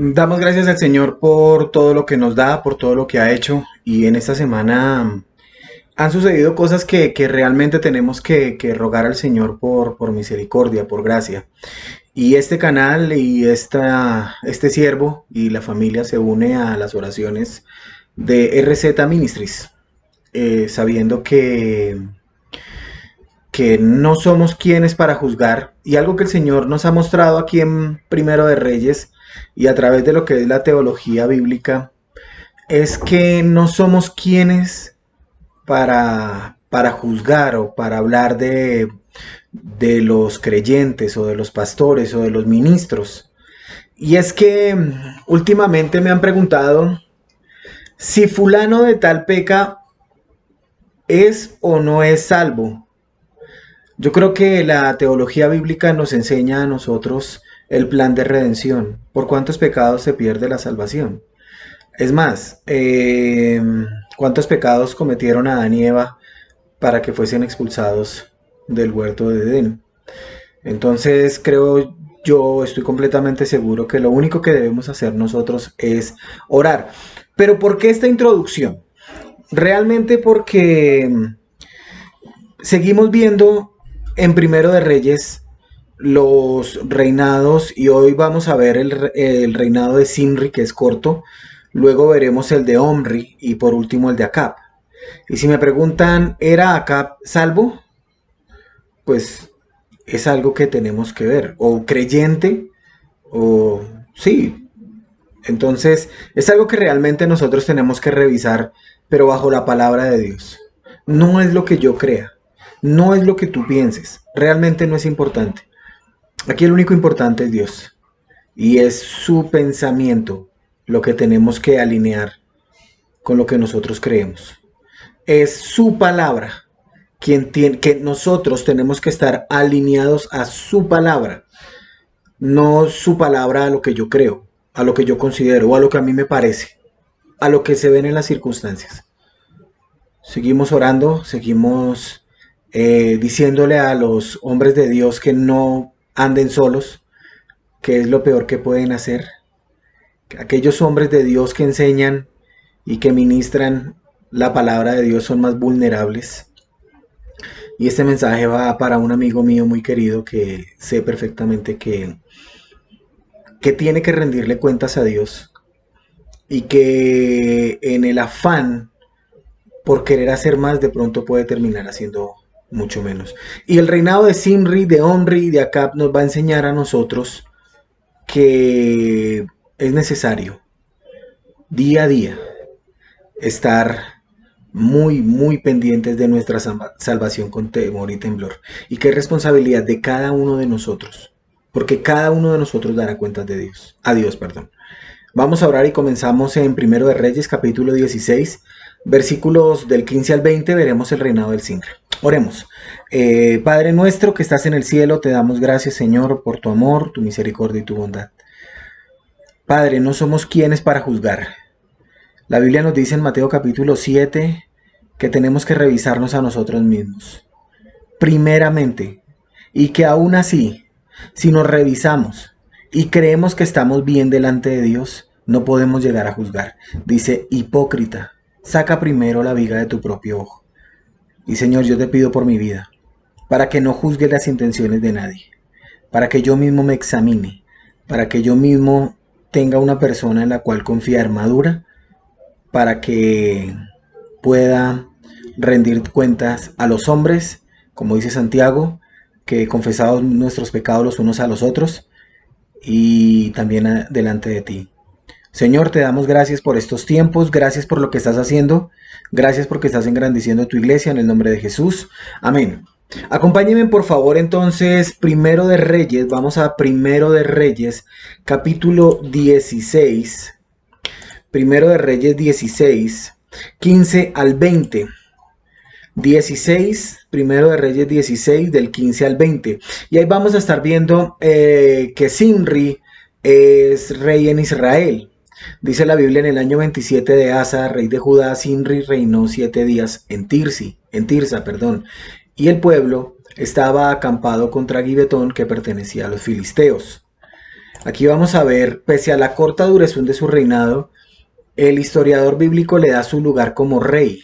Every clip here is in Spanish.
Damos gracias al Señor por todo lo que nos da, por todo lo que ha hecho. Y en esta semana han sucedido cosas que realmente tenemos que rogar al Señor por misericordia, por gracia. Y este canal y este siervo y la familia se une a las oraciones de RZ Ministries, sabiendo que no somos quienes para juzgar. Y algo que el Señor nos ha mostrado aquí en Primero de Reyes y a través de lo que es la teología bíblica, es que no somos quienes para juzgar o para hablar de los creyentes o de los pastores o de los ministros. Y es que últimamente me han preguntado si fulano de tal peca es o no es salvo. Yo creo que la teología bíblica nos enseña a nosotros el plan de redención. ¿Por cuántos pecados se pierde la salvación? Es más, ¿cuántos pecados cometieron Adán y Eva para que fuesen expulsados del huerto de Edén? Entonces creo, yo estoy completamente seguro que lo único que debemos hacer nosotros es orar. Pero ¿por qué esta introducción? Realmente porque seguimos viendo en Primero de Reyes los reinados y hoy vamos a ver el reinado de Zimri, que es corto. Luego veremos el de Omri y por último el de Acab. Y si me preguntan, ¿era Acab salvo? Pues es algo que tenemos que ver. O creyente, o sí. Entonces es algo que realmente nosotros tenemos que revisar, pero bajo la palabra de Dios. No es lo que yo crea. No es lo que tú pienses. Realmente no es importante. Aquí el único importante es Dios. Y es su pensamiento lo que tenemos que alinear con lo que nosotros creemos. Es su palabra que nosotros tenemos que estar alineados a su palabra, no su palabra a lo que yo creo, a lo que yo considero o a lo que a mí me parece, a lo que se ven en las circunstancias. Seguimos orando, seguimos diciéndole a los hombres de Dios que no anden solos, que es lo peor que pueden hacer. Aquellos hombres de Dios que enseñan y que ministran la palabra de Dios son más vulnerables. Y este mensaje va para un amigo mío muy querido que sé perfectamente que tiene que rendirle cuentas a Dios y que en el afán por querer hacer más de pronto puede terminar haciendo mucho menos. Y el reinado de Zimri, de Omri y de Acab nos va a enseñar a nosotros que es necesario día a día estar muy pendientes de nuestra salvación con temor y temblor. Y que es responsabilidad de cada uno de nosotros. Porque cada uno de nosotros dará cuentas de Dios. A Dios, perdón. Vamos a orar y comenzamos en Primero de Reyes, capítulo 16, versículos del 15 al 20, veremos el reinado del Zimri. Oremos. Padre nuestro que estás en el cielo, te damos gracias, Señor, por tu amor, tu misericordia y tu bondad. Padre, no somos quienes para juzgar. La Biblia nos dice en Mateo capítulo 7 que tenemos que revisarnos a nosotros mismos, primeramente, y que aún así, si nos revisamos y creemos que estamos bien delante de Dios, no podemos llegar a juzgar. Dice, hipócrita, saca primero la viga de tu propio ojo. Y Señor, yo te pido por mi vida, para que no juzgue las intenciones de nadie, para que yo mismo me examine, para que yo mismo tenga una persona en la cual confiar madura, para que pueda rendir cuentas a los hombres, como dice Santiago, que confesados nuestros pecados los unos a los otros y también delante de ti. Señor, te damos gracias por estos tiempos, gracias por lo que estás haciendo, gracias porque estás engrandeciendo tu iglesia en el nombre de Jesús. Amén. Acompáñenme por favor entonces, Primero de Reyes, vamos a Primero de Reyes, capítulo 16. Primero de Reyes 16, 15 al 20. 16, Primero de Reyes 16, del 15 al 20. Y ahí vamos a estar viendo que Zimri es rey en Israel. Dice la Biblia en el año 27 de Asa, rey de Judá, Zimri reinó 7 días en Tirsa, y el pueblo estaba acampado contra Gibetón, que pertenecía a los filisteos. Aquí vamos a ver, pese a la corta duración de su reinado, el historiador bíblico le da su lugar como rey,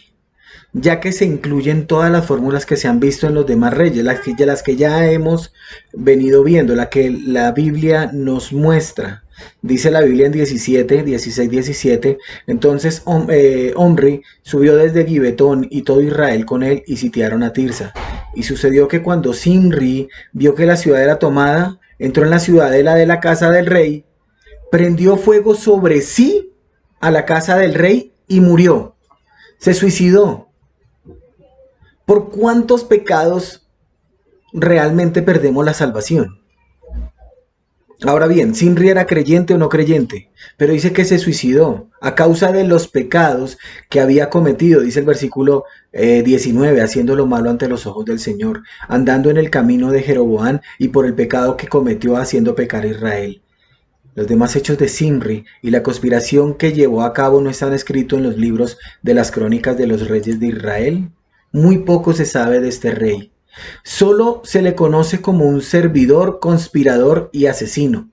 ya que se incluyen todas las fórmulas que se han visto en los demás reyes, las que ya hemos venido viendo, la que la Biblia nos muestra. Dice la Biblia en 16, 17, entonces Omri subió desde Gibetón y todo Israel con él y sitiaron a Tirsa. Y sucedió que cuando Zimri vio que la ciudad era tomada, entró en la ciudadela de la casa del rey, prendió fuego sobre sí a la casa del rey y murió. Se suicidó. ¿Por cuántos pecados realmente perdemos la salvación? Ahora bien, Zimri era creyente o no creyente, pero dice que se suicidó a causa de los pecados que había cometido, dice el versículo 19, haciendo lo malo ante los ojos del Señor, andando en el camino de Jeroboam y por el pecado que cometió haciendo pecar a Israel. Los demás hechos de Zimri y la conspiración que llevó a cabo no están escritos en los libros de las crónicas de los reyes de Israel. Muy poco se sabe de este rey. Solo se le conoce como un servidor, conspirador y asesino.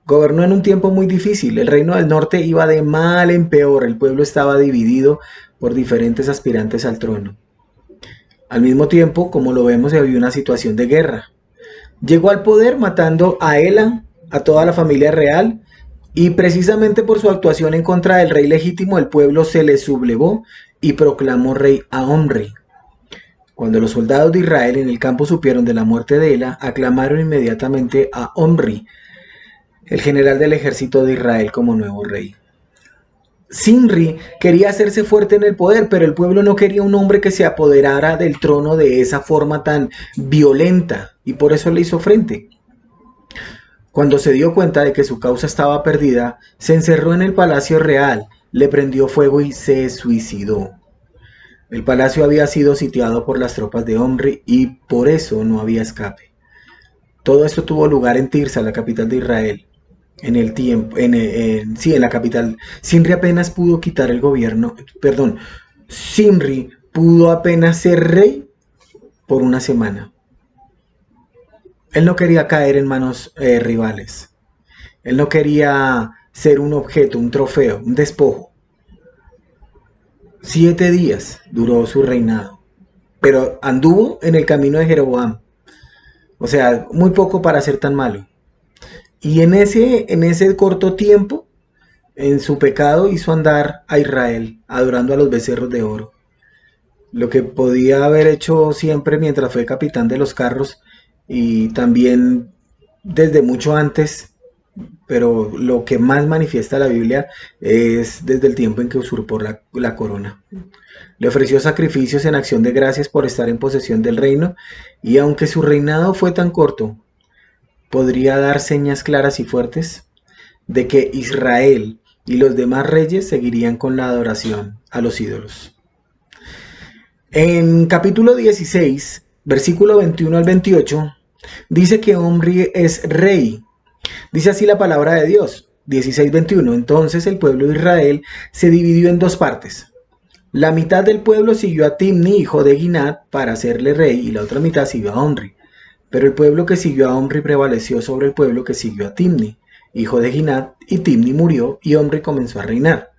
Gobernó en un tiempo muy difícil. El reino del norte iba de mal en peor. El pueblo estaba dividido por diferentes aspirantes al trono. Al mismo tiempo, como lo vemos, había una situación de guerra. Llegó al poder matando a Ela, a toda la familia real, y precisamente por su actuación en contra del rey legítimo, el pueblo se le sublevó y proclamó rey a Omri. Cuando los soldados de Israel en el campo supieron de la muerte de Ela, aclamaron inmediatamente a Omri, el general del ejército de Israel, como nuevo rey. Zimri quería hacerse fuerte en el poder, pero el pueblo no quería un hombre que se apoderara del trono de esa forma tan violenta, y por eso le hizo frente. Cuando se dio cuenta de que su causa estaba perdida, se encerró en el palacio real, le prendió fuego y se suicidó. El palacio había sido sitiado por las tropas de Omri y por eso no había escape. Todo esto tuvo lugar en Tirsa, la capital de Israel. En la capital. Zimri pudo apenas ser rey por una semana. Él no quería caer en manos rivales. Él no quería ser un objeto, un trofeo, un despojo. 7 días duró su reinado, pero anduvo en el camino de Jeroboam. O sea, muy poco para ser tan malo. Y en ese corto tiempo, en su pecado hizo andar a Israel, adorando a los becerros de oro. Lo que podía haber hecho siempre mientras fue capitán de los carros y también desde mucho antes, pero lo que más manifiesta la Biblia es desde el tiempo en que usurpó la corona. Le ofreció sacrificios en acción de gracias por estar en posesión del reino, y aunque su reinado fue tan corto, podría dar señas claras y fuertes de que Israel y los demás reyes seguirían con la adoración a los ídolos. En capítulo 16, versículo 21 al 28, dice que Omri es rey. Dice así la palabra de Dios, 16:21. Entonces el pueblo de Israel se dividió en dos partes. La mitad del pueblo siguió a Timni, hijo de Ginat, para hacerle rey, y la otra mitad siguió a Omri. Pero el pueblo que siguió a Omri prevaleció sobre el pueblo que siguió a Timni, hijo de Ginat, y Timni murió, y Omri comenzó a reinar.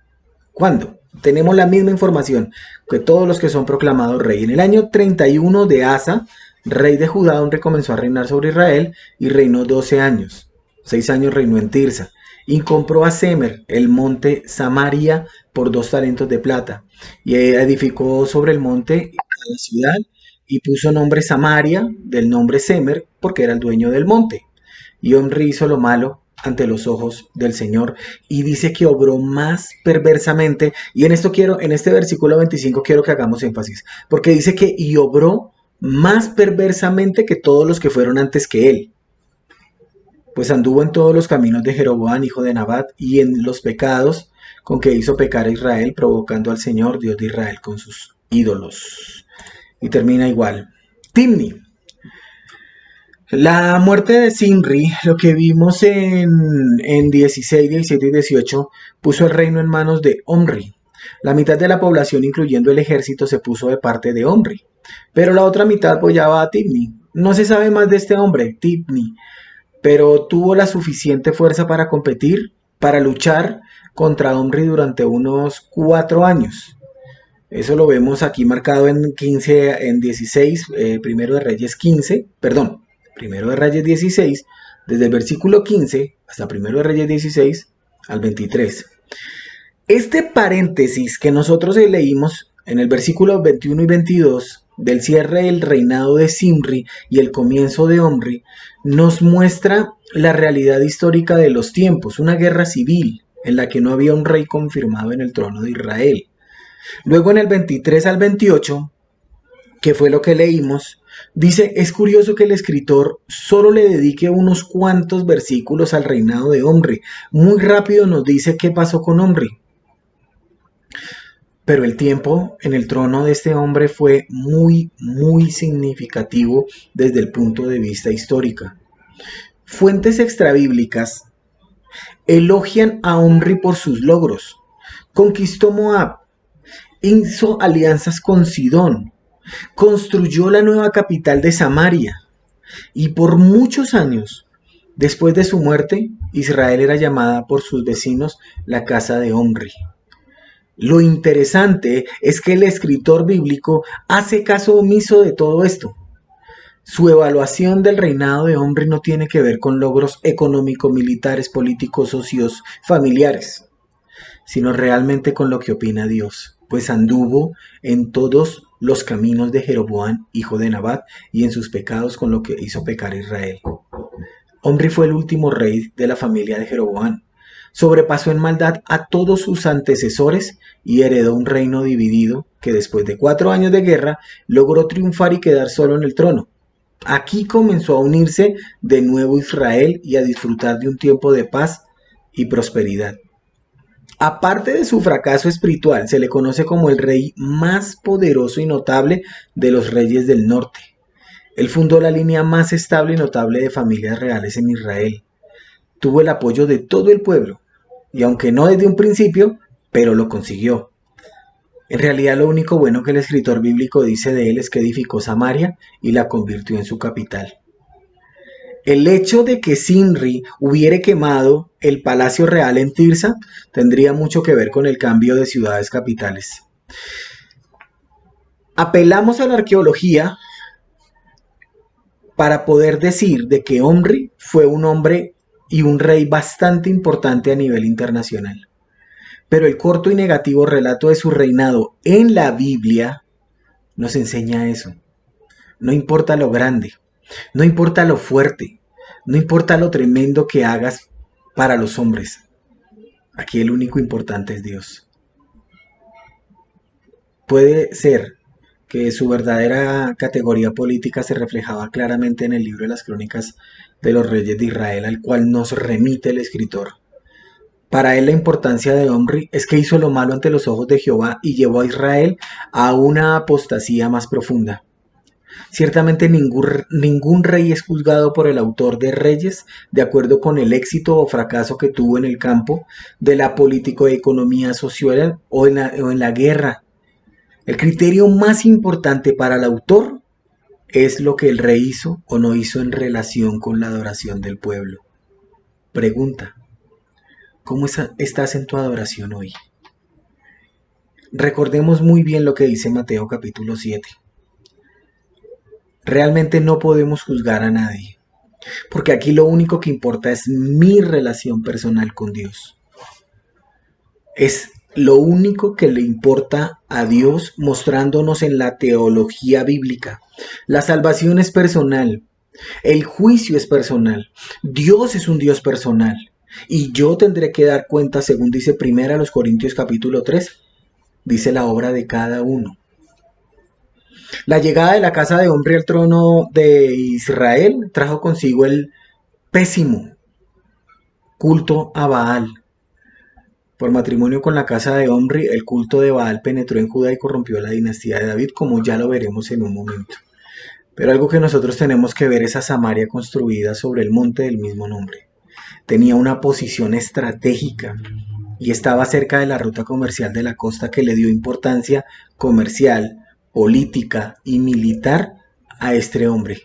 ¿Cuándo? Tenemos la misma información que todos los que son proclamados rey. En el año 31 de Asa, rey de Judá, Omri comenzó a reinar sobre Israel y reinó 12 años. 6 años reinó en Tirsa. Y compró a Semer, el monte Samaria, por 2 talentos de plata. Y edificó sobre el monte la ciudad y puso nombre Samaria del nombre Semer, porque era el dueño del monte. Y Omri hizo lo malo ante los ojos del Señor, y dice que obró más perversamente, y en este versículo 25 quiero que hagamos énfasis, porque dice que y obró más perversamente que todos los que fueron antes que él, pues anduvo en todos los caminos de Jeroboam, hijo de Nabat, y en los pecados con que hizo pecar a Israel, provocando al Señor, Dios de Israel, con sus ídolos. Y termina igual. Timni. La muerte de Zimri, lo que vimos en 16, 17 y 18, puso el reino en manos de Omri. La mitad de la población, incluyendo el ejército, se puso de parte de Omri, pero la otra mitad apoyaba a Timni. No se sabe más de este hombre, Timni, pero tuvo la suficiente fuerza para competir, para luchar contra Omri durante unos 4 años. Eso lo vemos aquí marcado en 15, en 16, primero de Reyes 15, perdón, primero de Reyes 16, desde el versículo 15 hasta primero de Reyes 16 al 23. Este paréntesis que nosotros leímos en el versículo 21 y 22 del cierre del reinado de Zimri y el comienzo de Omri nos muestra la realidad histórica de los tiempos, una guerra civil en la que no había un rey confirmado en el trono de Israel. Luego en el 23 al 28, que fue lo que leímos, dice, es curioso que el escritor solo le dedique unos cuantos versículos al reinado de Omri. Muy rápido nos dice qué pasó con Omri. Pero el tiempo en el trono de este hombre fue muy, muy significativo desde el punto de vista histórico. Fuentes extrabíblicas elogian a Omri por sus logros. Conquistó Moab, hizo alianzas con Sidón, construyó la nueva capital de Samaria y por muchos años después de su muerte, Israel era llamada por sus vecinos la casa de Omri. Lo interesante es que el escritor bíblico hace caso omiso de todo esto. Su evaluación del reinado de Omri no tiene que ver con logros económicos, militares, políticos, socios, familiares, sino realmente con lo que opina Dios, pues anduvo en todos los caminos de Jeroboam, hijo de Nabat, y en sus pecados con lo que hizo pecar a Israel. Omri fue el último rey de la familia de Jeroboam. Sobrepasó en maldad a todos sus antecesores y heredó un reino dividido que después de 4 años de guerra logró triunfar y quedar solo en el trono. Aquí comenzó a unirse de nuevo Israel y a disfrutar de un tiempo de paz y prosperidad. Aparte de su fracaso espiritual, se le conoce como el rey más poderoso y notable de los reyes del norte. Él fundó la línea más estable y notable de familias reales en Israel. Tuvo el apoyo de todo el pueblo, y aunque no desde un principio, pero lo consiguió. En realidad lo único bueno que el escritor bíblico dice de él es que edificó Samaria y la convirtió en su capital. El hecho de que Zimri hubiera quemado el palacio real en Tirsa tendría mucho que ver con el cambio de ciudades capitales. Apelamos a la arqueología para poder decir de que Omri fue un hombre y un rey bastante importante a nivel internacional. Pero el corto y negativo relato de su reinado en la Biblia nos enseña eso. No importa lo grande, no importa lo fuerte, no importa lo tremendo que hagas para los hombres. Aquí el único importante es Dios. Puede ser que su verdadera categoría política se reflejaba claramente en el libro de las crónicas de los reyes de Israel, al cual nos remite el escritor. Para él la importancia de Omri es que hizo lo malo ante los ojos de Jehová y llevó a Israel a una apostasía más profunda. Ciertamente ningún rey es juzgado por el autor de Reyes de acuerdo con el éxito o fracaso que tuvo en el campo de la político-economía social o en la guerra. El criterio más importante para el autor es lo que el rey hizo o no hizo en relación con la adoración del pueblo. Pregunta: ¿cómo estás en tu adoración hoy? Recordemos muy bien lo que dice Mateo capítulo 7. Realmente no podemos juzgar a nadie, porque aquí lo único que importa es mi relación personal con Dios. Es lo único que le importa a Dios mostrándonos en la teología bíblica. La salvación es personal, el juicio es personal, Dios es un Dios personal. Y yo tendré que dar cuenta, según dice 1 Corintios capítulo 3, dice la obra de cada uno. La llegada de la casa de Omri al trono de Israel trajo consigo el pésimo culto a Baal. Por matrimonio con la casa de Omri, el culto de Baal penetró en Judá y corrompió la dinastía de David, como ya lo veremos en un momento. Pero algo que nosotros tenemos que ver es a Samaria construida sobre el monte del mismo nombre. Tenía una posición estratégica y estaba cerca de la ruta comercial de la costa, que le dio importancia comercial, política y militar a este hombre.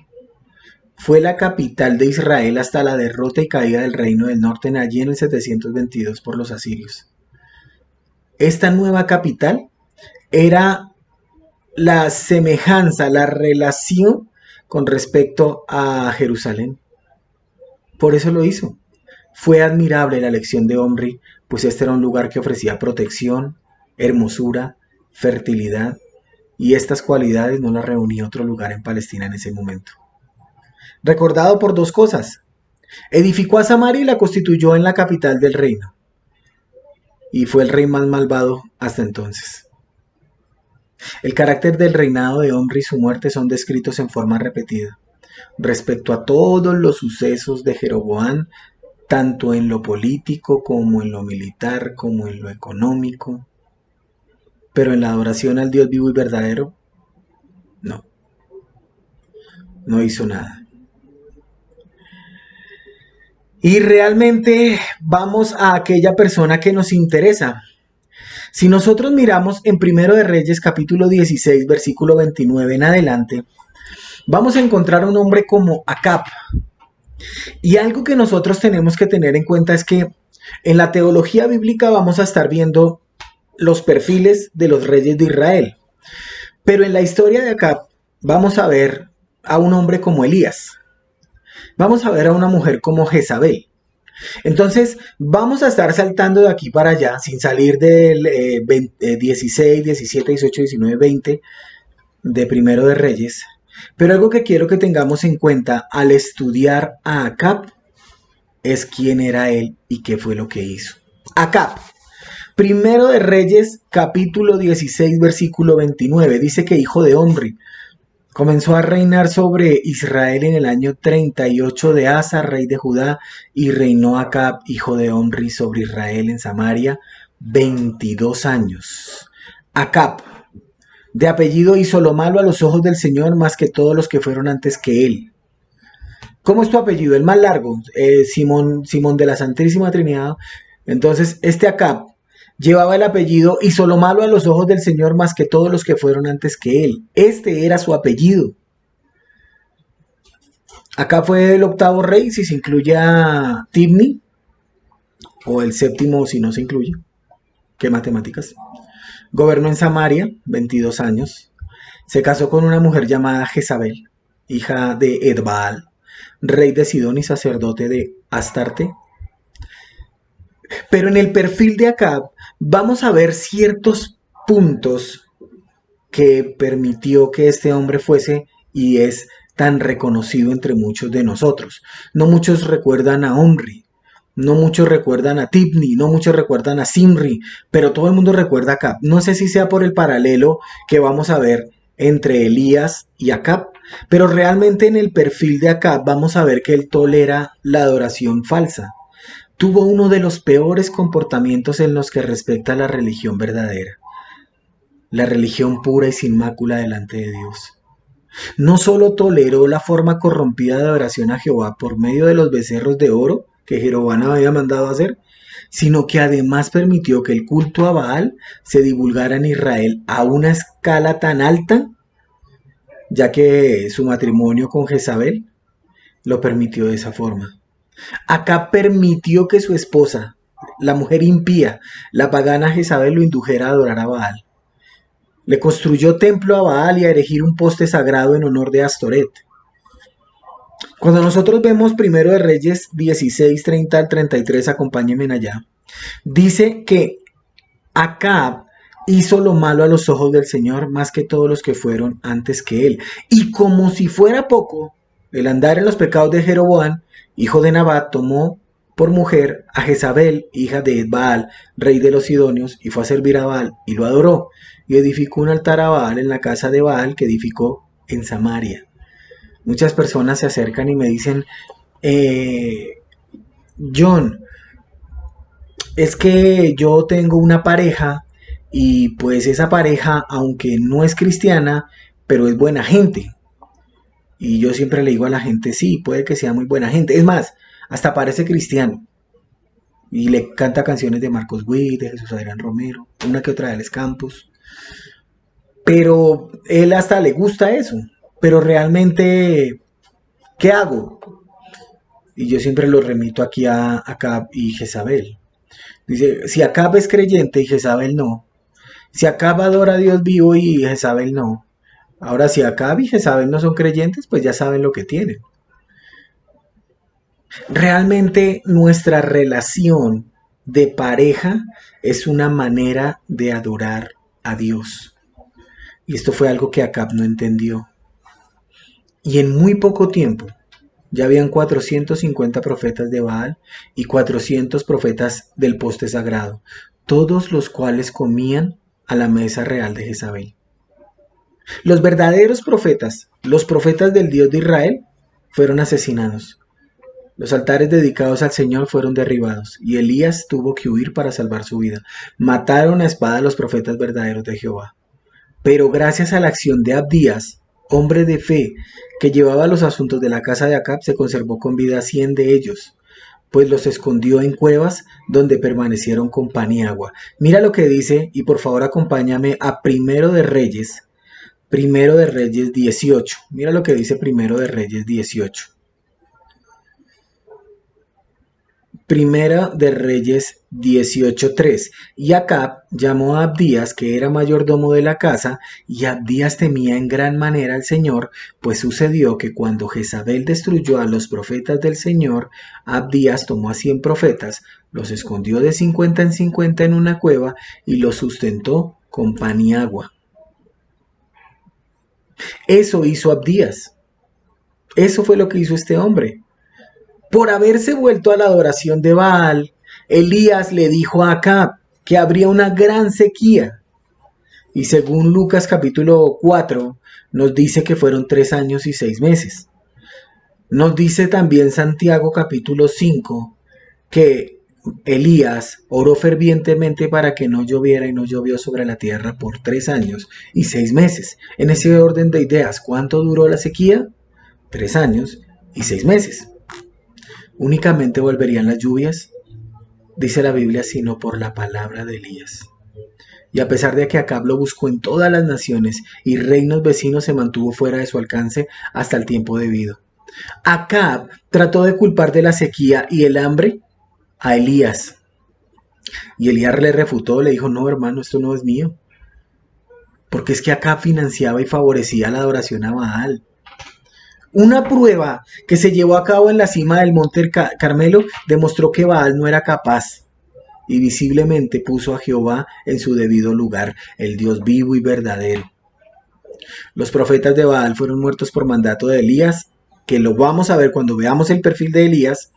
fue la capital de Israel hasta la derrota y caída del reino del norte allí en el 722 por los asirios. Esta nueva capital era la semejanza, la relación con respecto a Jerusalén. Por eso lo hizo. Fue admirable la elección de Omri, pues este era un lugar que ofrecía protección, hermosura, fertilidad, y estas cualidades no las reunía otro lugar en Palestina en ese momento. Recordado por dos cosas: edificó a Samaria y la constituyó en la capital del reino, y fue el rey más malvado hasta entonces. El carácter del reinado de Omri y su muerte son descritos en forma repetida. Respecto a todos los sucesos de Jeroboam, tanto en lo político como en lo militar, como en lo económico, pero en la adoración al Dios vivo y verdadero, no, no hizo nada. Y realmente vamos a aquella persona que nos interesa. Si nosotros miramos en Primero de Reyes capítulo 16 versículo 29 en adelante, vamos a encontrar a un hombre como Acab. Y algo que nosotros tenemos que tener en cuenta es que en la teología bíblica vamos a estar viendo los perfiles de los reyes de Israel. Pero en la historia de Acab vamos a ver a un hombre como Elías. Vamos a ver a una mujer como Jezabel. Entonces vamos a estar saltando de aquí para allá sin salir del 16, 17, 18, 19, 20 de Primero de Reyes. Pero algo que quiero que tengamos en cuenta al estudiar a Acab es quién era él y qué fue lo que hizo. Acab, Primero de Reyes capítulo 16 versículo 29, dice que hijo de Omri. Comenzó a reinar sobre Israel en el año 38 de Asa, rey de Judá, y reinó Acab, hijo de Omri, sobre Israel en Samaria 22 años. Acab, de apellido, hizo lo malo a los ojos del Señor más que todos los que fueron antes que él. ¿Cómo es tu apellido? El más largo, Simón de la Santísima Trinidad. Entonces, este Acab llevaba el apellido, hizo lo malo a los ojos del Señor más que todos los que fueron antes que él. Este era su apellido. Acá fue el octavo rey, si se incluye a Tibni, o el séptimo si no se incluye. ¿Qué matemáticas? Gobernó en Samaria 22 años. Se casó con una mujer llamada Jezabel, hija de Edbaal, rey de Sidón y sacerdote de Astarte. Pero en el perfil de Acab vamos a ver ciertos puntos que permitió que este hombre fuese y es tan reconocido entre muchos de nosotros. No muchos recuerdan a Omri, no muchos recuerdan a Tibni, no muchos recuerdan a Simri, pero todo el mundo recuerda a Acab. No sé si sea por el paralelo que vamos a ver entre Elías y Acab, pero realmente en el perfil de Acab vamos a ver que él tolera la adoración falsa. Tuvo uno de los peores comportamientos en los que respecta a la religión verdadera, la religión pura y sin mácula delante de Dios. No solo toleró la forma corrompida de adoración a Jehová por medio de los becerros de oro que Jeroboam había mandado hacer, sino que además permitió que el culto a Baal se divulgara en Israel a una escala tan alta, ya que su matrimonio con Jezabel lo permitió de esa forma. Acá permitió que su esposa, la mujer impía, la pagana Jezabel, lo indujera a adorar a Baal. Le construyó templo a Baal y a erigir un poste sagrado en honor de Astoret. Cuando nosotros vemos Primero de Reyes 16, 30 al 33, acompáñenme allá, dice que Acab hizo lo malo a los ojos del Señor más que todos los que fueron antes que él. Y como si fuera poco, el andar en los pecados de Jeroboam, hijo de Nabat, tomó por mujer a Jezabel, hija de Baal, rey de los Sidonios, y fue a servir a Baal y lo adoró. Y edificó un altar a Baal en la casa de Baal que edificó en Samaria. Muchas personas se acercan y me dicen, John, es que yo tengo una pareja y pues esa pareja, aunque no es cristiana, pero es buena gente. Y yo siempre le digo a la gente, sí, puede que sea muy buena gente. Es más, hasta parece cristiano. Y le canta canciones de Marcos Witt, de Jesús Adrián Romero, una que otra de Alex Campos. Pero él hasta le gusta eso. Pero realmente ¿Qué hago? Y yo siempre lo remito aquí a Acab y Jezabel. Dice, si Acab es creyente y Jezabel no, si Acab adora a Dios vivo y Jezabel no, ahora si Acab y Jezabel no son creyentes, pues ya saben lo que tienen. Realmente nuestra relación de pareja es una manera de adorar a Dios. Y esto fue algo que Acab no entendió. Y en muy poco tiempo ya habían 450 profetas de Baal y 400 profetas del poste sagrado, todos los cuales comían a la mesa real de Jezabel. Los verdaderos profetas, los profetas del Dios de Israel, fueron asesinados. Los altares dedicados al Señor fueron derribados y Elías tuvo que huir para salvar su vida. Mataron a espada a los profetas verdaderos de Jehová. Pero gracias a la acción de Abdías, hombre de fe, que llevaba los asuntos de la casa de Acab, se conservó con vida 100 de ellos, pues los escondió en cuevas donde permanecieron con pan y agua. Mira lo que dice, y por favor acompáñame a Primero de Reyes 18. Mira lo que dice Primero de Reyes 18. Primera de Reyes 18:3. Y Acab llamó a Abdías, que era mayordomo de la casa, y Abdías temía en gran manera al Señor, pues sucedió que cuando Jezabel destruyó a los profetas del Señor, Abdías tomó a 100 profetas, los escondió de 50 en 50 en una cueva y los sustentó con pan y agua. Eso hizo Abdías. Eso fue lo que hizo este hombre. Por haberse vuelto a la adoración de Baal, Elías le dijo a Acab que habría una gran sequía. Y según Lucas capítulo 4, nos dice que fueron 3 años y 6 meses. Nos dice también Santiago capítulo 5 que Elías oró fervientemente para que no lloviera y no llovió sobre la tierra por 3 años y 6 meses. En ese orden de ideas, ¿cuánto duró la sequía? 3 años y 6 meses. Únicamente volverían las lluvias, dice la Biblia, sino por la palabra de Elías. Y a pesar de que Acab lo buscó en todas las naciones y reinos vecinos, se mantuvo fuera de su alcance hasta el tiempo debido. Acab trató de culpar de la sequía y el hambre a Elías. Y Elías le refutó, le dijo, no hermano, esto no es mío. Porque es que Acab financiaba y favorecía la adoración a Baal. Una prueba que se llevó a cabo en la cima del monte Carmelo demostró que Baal no era capaz y visiblemente puso a Jehová en su debido lugar, el Dios vivo y verdadero. Los profetas de Baal fueron muertos por mandato de Elías, que lo vamos a ver cuando veamos el perfil de Elías,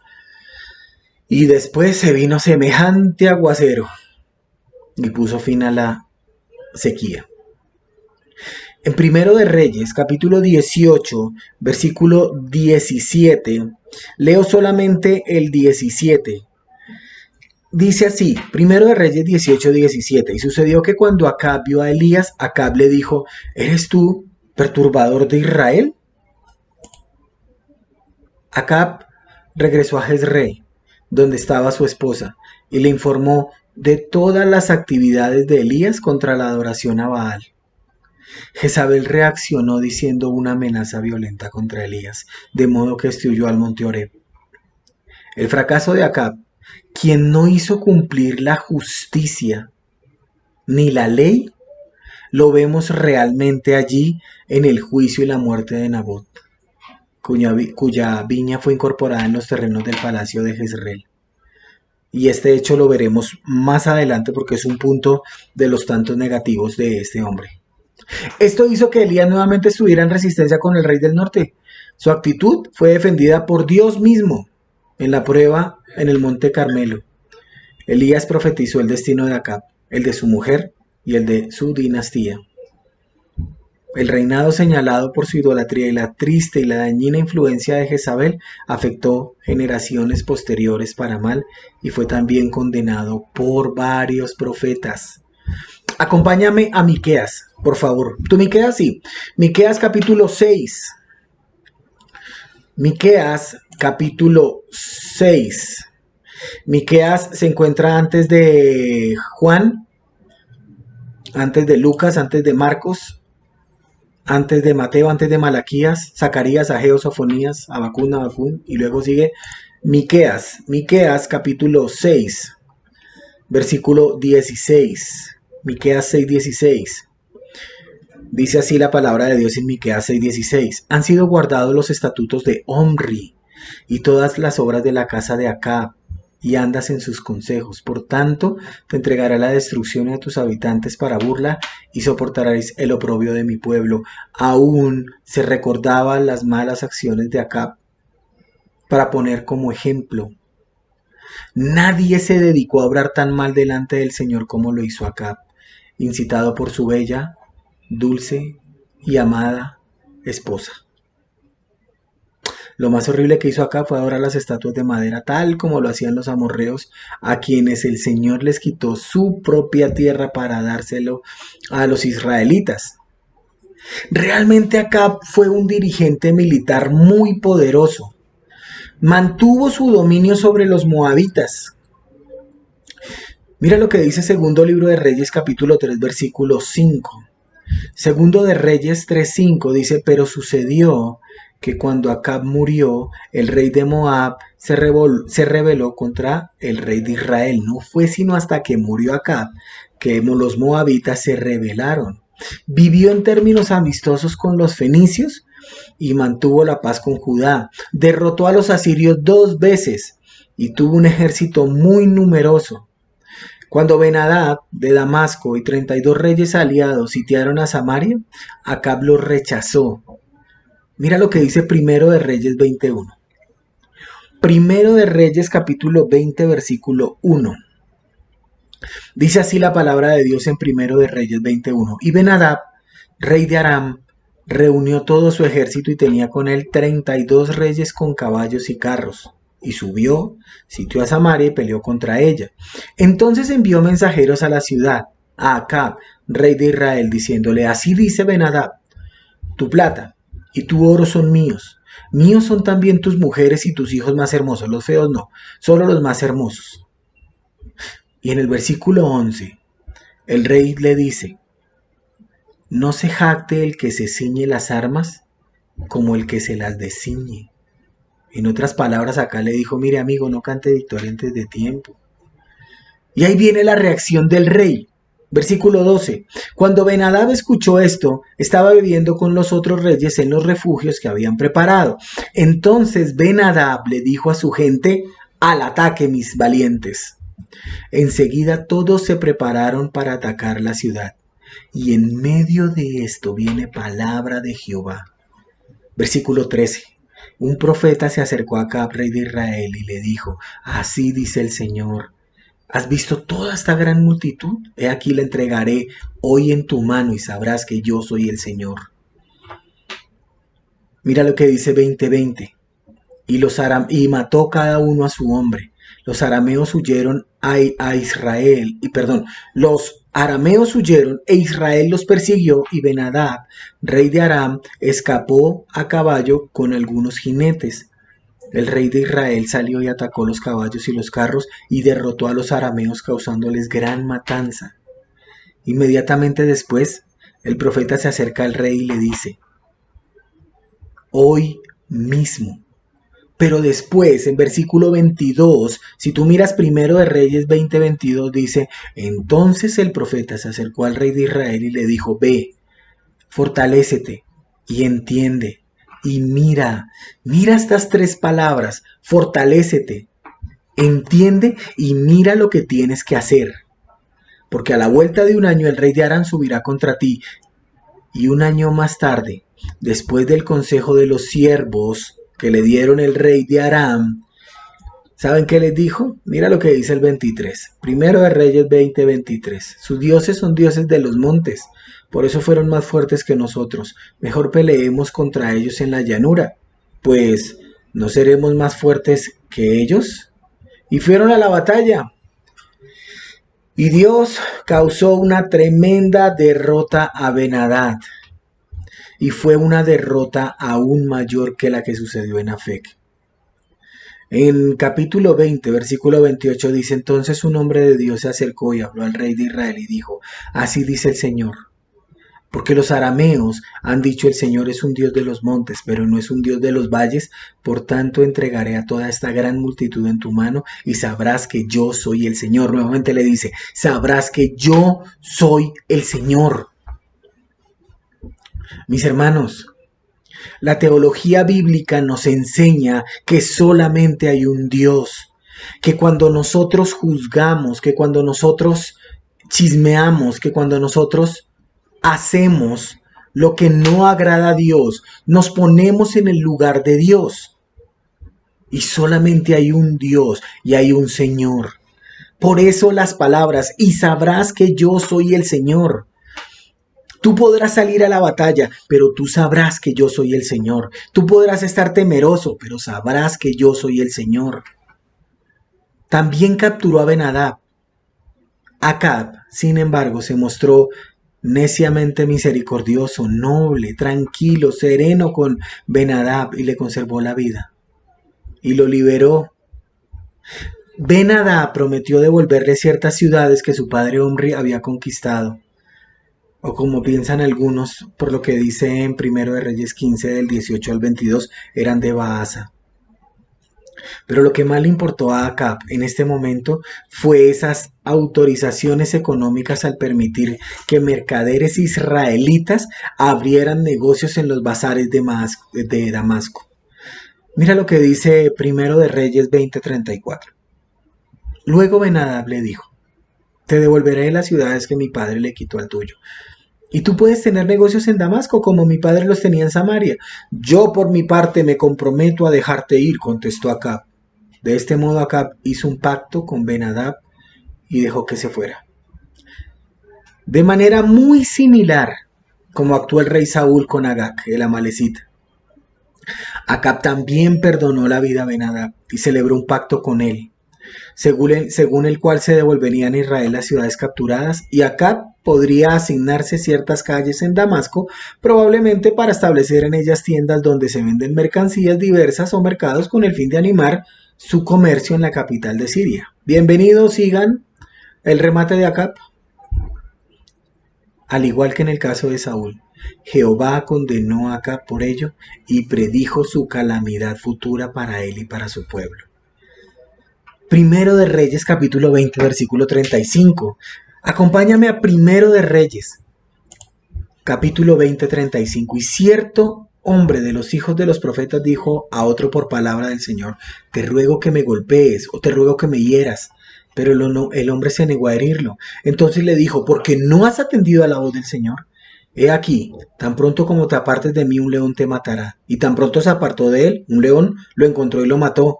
y después se vino semejante aguacero y puso fin a la sequía. En Primero de Reyes, capítulo 18, versículo 17, leo solamente el 17. Dice así, Primero de Reyes 18, 17. Y sucedió que cuando Acab vio a Elías, Acab le dijo, ¿eres tú, perturbador de Israel? Acab regresó a Jezreel, donde estaba su esposa, y le informó de todas las actividades de Elías contra la adoración a Baal. Jezabel reaccionó diciendo una amenaza violenta contra Elías, de modo que éste huyó al monte Oreb. El fracaso de Acab, quien no hizo cumplir la justicia ni la ley, lo vemos realmente allí en el juicio y la muerte de Nabot, cuya viña fue incorporada en los terrenos del palacio de Jezreel. Y este hecho lo veremos más adelante porque es un punto de los tantos negativos de este hombre. Esto hizo que Elías nuevamente estuviera en resistencia con el rey del norte. Su actitud fue defendida por Dios mismo en la prueba en el monte Carmelo. Elías profetizó el destino de Acab, el de su mujer y el de su dinastía. El reinado señalado por su idolatría y la triste y la dañina influencia de Jezabel afectó generaciones posteriores para mal y fue también condenado por varios profetas. Acompáñame a Miqueas, por favor. ¿Tú Miqueas? Sí. Miqueas capítulo 6. Miqueas capítulo 6. Miqueas se encuentra antes de Juan, antes de Lucas, antes de Marcos. antes de Mateo, antes de Malaquías, Zacarías, Ageo, Sofonías, Abacún, y luego sigue Miqueas capítulo 6, versículo 16. Miqueas 6:16. Dice así la palabra de Dios en Miqueas 6:16. Han sido guardados los estatutos de Omri y todas las obras de la casa de Acab, y andas en sus consejos. Por tanto, te entregará la destrucción a tus habitantes para burla, y soportaréis el oprobio de mi pueblo. Aún se recordaban las malas acciones de Acab para poner como ejemplo. Nadie se dedicó a obrar tan mal delante del Señor como lo hizo Acab, incitado por su bella, dulce y amada esposa. Lo más horrible que hizo Acab fue adorar las estatuas de madera, tal como lo hacían los amorreos, a quienes el Señor les quitó su propia tierra para dárselo a los israelitas. Realmente Acab fue un dirigente militar muy poderoso. Mantuvo su dominio sobre los moabitas. Mira lo que dice Segundo Libro de Reyes capítulo 3 versículo 5. Segundo de Reyes 3:5 dice: pero sucedió que cuando Acab murió, el rey de Moab se rebeló contra el rey de Israel. No fue sino hasta que murió Acab que los moabitas se rebelaron. Vivió en términos amistosos con los fenicios y mantuvo la paz con Judá. Derrotó a los asirios 2 veces y tuvo un ejército muy numeroso. Cuando Ben-Hadad de Damasco y 32 reyes aliados sitiaron a Samaria, Acab los rechazó. Mira lo que dice Primero de Reyes 21. Primero de Reyes capítulo 20 versículo 1. Dice así la palabra de Dios en Primero de Reyes 21. Y Ben-Hadad, rey de Aram, reunió todo su ejército y tenía con él 32 reyes con caballos y carros. Y subió, sitió a Samaria y peleó contra ella. Entonces envió mensajeros a la ciudad, a Acab, rey de Israel, diciéndole: así dice Ben-Hadad, tu plata y tu oro son míos. Míos son también tus mujeres y tus hijos más hermosos. Los feos no, solo los más hermosos. Y en el versículo 11, el rey le dice: no se jacte el que se ciñe las armas como el que se las desciñe. En otras palabras, acá le dijo: mire amigo, no cante victoria antes de tiempo. Y ahí viene la reacción del rey. Versículo 12. Cuando Ben-Hadad escuchó esto, estaba viviendo con los otros reyes en los refugios que habían preparado. Entonces Ben-Hadad le dijo a su gente: al ataque, mis valientes. Enseguida todos se prepararon para atacar la ciudad. Y en medio de esto viene palabra de Jehová. Versículo 13. Un profeta se acercó a Acab, rey de Israel, y le dijo: así dice el Señor, ¿has visto toda esta gran multitud? He aquí la entregaré hoy en tu mano y sabrás que yo soy el Señor. Mira lo que dice 20:20. Y mató cada uno a su hombre. Los arameos huyeron a Israel, los arameos huyeron e Israel los persiguió, y Ben-Hadad, rey de Aram, escapó a caballo con algunos jinetes. El rey de Israel salió y atacó los caballos y los carros y derrotó a los arameos, causándoles gran matanza. Inmediatamente después, el profeta se acerca al rey y le dice: hoy mismo. Pero después, en versículo 22, si tú miras Primero de Reyes 20:22, dice: entonces el profeta se acercó al rey de Israel y le dijo: ve, fortalécete y entiende. Y mira estas 3 palabras: fortalécete, entiende y mira lo que tienes que hacer. Porque a la vuelta de un año el rey de Aram subirá contra ti. Y un año más tarde, después del consejo de los siervos que le dieron el rey de Aram, ¿saben qué les dijo? Mira lo que dice el 23. Primero de Reyes 20:23. Sus dioses son dioses de los montes, por eso fueron más fuertes que nosotros. Mejor peleemos contra ellos en la llanura, pues ¿no seremos más fuertes que ellos? Y fueron a la batalla. Y Dios causó una tremenda derrota a Ben-Hadad. Y fue una derrota aún mayor que la que sucedió en Afec. En capítulo 20, versículo 28 dice: entonces un hombre de Dios se acercó y habló al rey de Israel y dijo: así dice el Señor, Porque los arameos han dicho: el Señor es un Dios de los montes, pero no es un Dios de los valles. Por tanto entregaré a toda esta gran multitud en tu mano y sabrás que yo soy el Señor. Nuevamente le dice: sabrás que yo soy el Señor. Mis hermanos, la teología bíblica nos enseña que solamente hay un Dios, que cuando nosotros juzgamos, que cuando nosotros chismeamos, que cuando nosotros hacemos lo que no agrada a Dios, nos ponemos en el lugar de Dios. Y solamente hay un Dios y hay un Señor. Por eso las palabras: y sabrás que yo soy el Señor. Tú podrás salir a la batalla, pero tú sabrás que yo soy el Señor. Tú podrás estar temeroso, pero sabrás que yo soy el Señor. También capturó a Ben-Hadad. Acab, sin embargo, se mostró neciamente misericordioso, noble, tranquilo, sereno con Ben-Hadad y le conservó la vida. Y lo liberó. Ben-Hadad prometió devolverle ciertas ciudades que su padre Omri había conquistado. O como piensan algunos, por lo que dice en 1 de Reyes 15, del 18 al 22, eran de Baasa. Pero lo que más le importó a Acab en este momento fue esas autorizaciones económicas al permitir que mercaderes israelitas abrieran negocios en los bazares de Damasco. Mira lo que dice 1 de Reyes 20:34. Luego Ben-Hadad le dijo: te devolveré las ciudades que mi padre le quitó al tuyo. Y tú puedes tener negocios en Damasco como mi padre los tenía en Samaria. Yo por mi parte me comprometo a dejarte ir, contestó Acab. De este modo Acab hizo un pacto con Ben-Hadad y dejó que se fuera. De manera muy similar como actuó el rey Saúl con Agag, el amalecita. Acab también perdonó la vida a Ben-Hadad y celebró un pacto con él, según el cual se devolverían a Israel las ciudades capturadas, y Acab podría asignarse ciertas calles en Damasco, probablemente para establecer en ellas tiendas donde se venden mercancías diversas o mercados con el fin de animar su comercio en la capital de Siria. Bienvenidos, sigan el remate de Acab. Al igual que en el caso de Saúl, Jehová condenó a Acab por ello y predijo su calamidad futura para él y para su pueblo. Primero de Reyes, capítulo 20, versículo 35. Acompáñame a Primero de Reyes, capítulo 20, 35. Y cierto hombre de los hijos de los profetas dijo a otro por palabra del Señor: te ruego que me golpees o te ruego que me hieras. Pero el hombre se negó a herirlo. Entonces le dijo: ¿por qué no has atendido a la voz del Señor? He aquí, tan pronto como te apartes de mí, un león te matará. Y tan pronto se apartó de él, un león lo encontró y lo mató.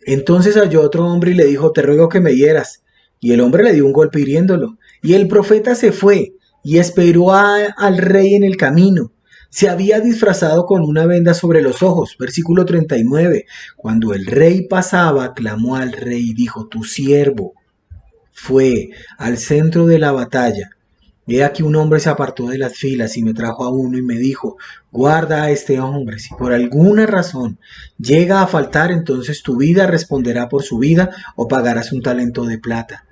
Entonces halló otro hombre y le dijo: te ruego que me hieras. Y el hombre le dio un golpe hiriéndolo. Y el profeta se fue y esperó al rey en el camino. Se había disfrazado con una venda sobre los ojos. Versículo 39. Cuando el rey pasaba, clamó al rey y dijo: tu siervo fue al centro de la batalla. He aquí un hombre se apartó de las filas y me trajo a uno y me dijo: guarda a este hombre, si por alguna razón llega a faltar, entonces tu vida responderá por su vida o pagarás un talento de plata.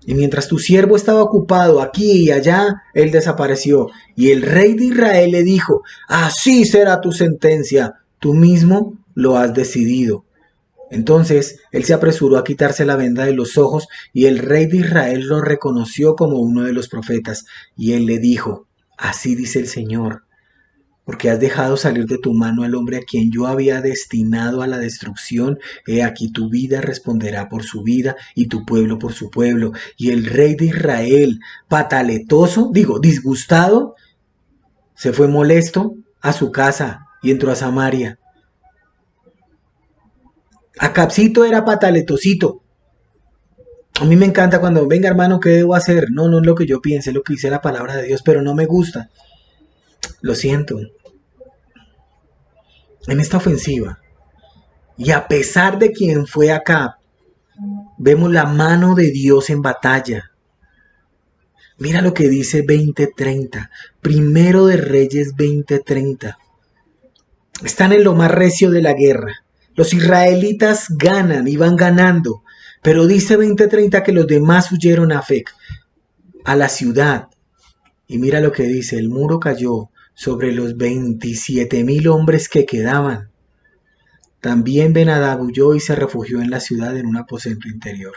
Y mientras tu siervo estaba ocupado aquí y allá, él desapareció. Y el rey de Israel le dijo: así será tu sentencia, tú mismo lo has decidido. Entonces él se apresuró a quitarse la venda de los ojos, y el rey de Israel lo reconoció como uno de los profetas. Y él le dijo: así dice el Señor, porque has dejado salir de tu mano al hombre a quien yo había destinado a la destrucción. He aquí tu vida responderá por su vida y tu pueblo por su pueblo. Y el rey de Israel, disgustado, se fue molesto a su casa y entró a Samaria. Acabcito era pataletosito. A mí me encanta cuando: venga hermano, ¿qué debo hacer? No es lo que yo piense, es lo que dice la palabra de Dios, pero no me gusta. Lo siento. En esta ofensiva, y a pesar de quien fue Acab, vemos la mano de Dios en batalla. Mira lo que dice 20:30. Primero de Reyes 20:30. Están en lo más recio de la guerra. Los israelitas ganan y van ganando. Pero dice 20:30 que los demás huyeron a Afec, a la ciudad. Y mira lo que dice, el muro cayó sobre los 27.000 hombres que quedaban. También Ben-Hadad huyó y se refugió en la ciudad en un aposento interior.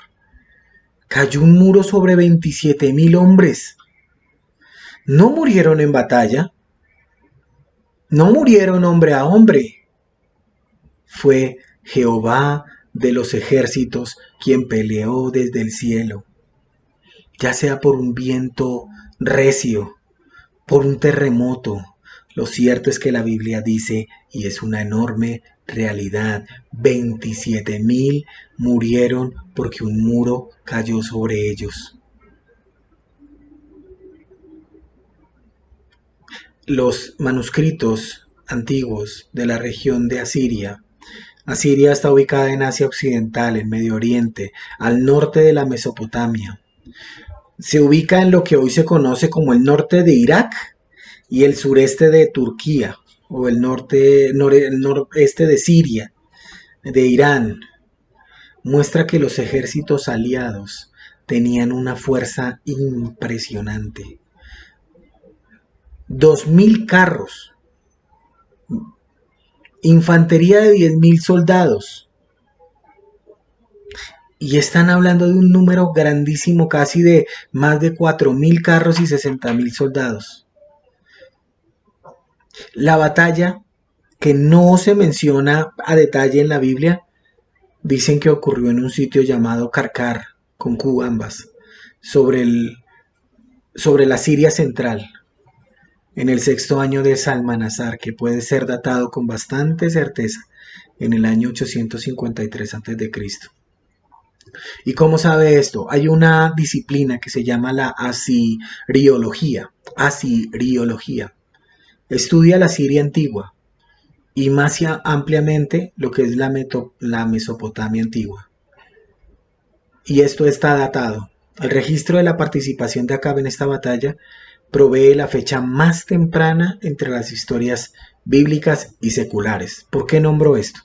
Cayó un muro sobre 27.000 hombres. No murieron en batalla, no murieron hombre a hombre. Fue Jehová de los ejércitos quien peleó desde el cielo, ya sea por un viento recio, por un terremoto. Lo cierto es que la Biblia dice, y es una enorme realidad, 27.000 murieron porque un muro cayó sobre ellos. Los manuscritos antiguos de la región de Asiria. Asiria está ubicada en Asia Occidental, en Medio Oriente, al norte de la Mesopotamia. Se ubica en lo que hoy se conoce como el norte de Irak y el sureste de Turquía, o el noreste de Siria, de Irán. Muestra que los ejércitos aliados tenían una fuerza impresionante. 2.000 carros, infantería de 10.000 soldados. Y están hablando de un número grandísimo, casi de más de 4.000 carros y 60.000 soldados. La batalla, que no se menciona a detalle en la Biblia, dicen que ocurrió en un sitio llamado Karkar, con Q ambas, sobre la Siria central, en el 6.º año de Salmanasar, que puede ser datado con bastante certeza en el año 853 a.C. ¿Y cómo sabe esto? Hay una disciplina que se llama la asiriología. Estudia la Siria antigua y más ampliamente lo que es la Mesopotamia antigua. Y esto está datado. El registro de la participación de Acab en esta batalla provee la fecha más temprana entre las historias bíblicas y seculares. ¿Por qué nombro esto?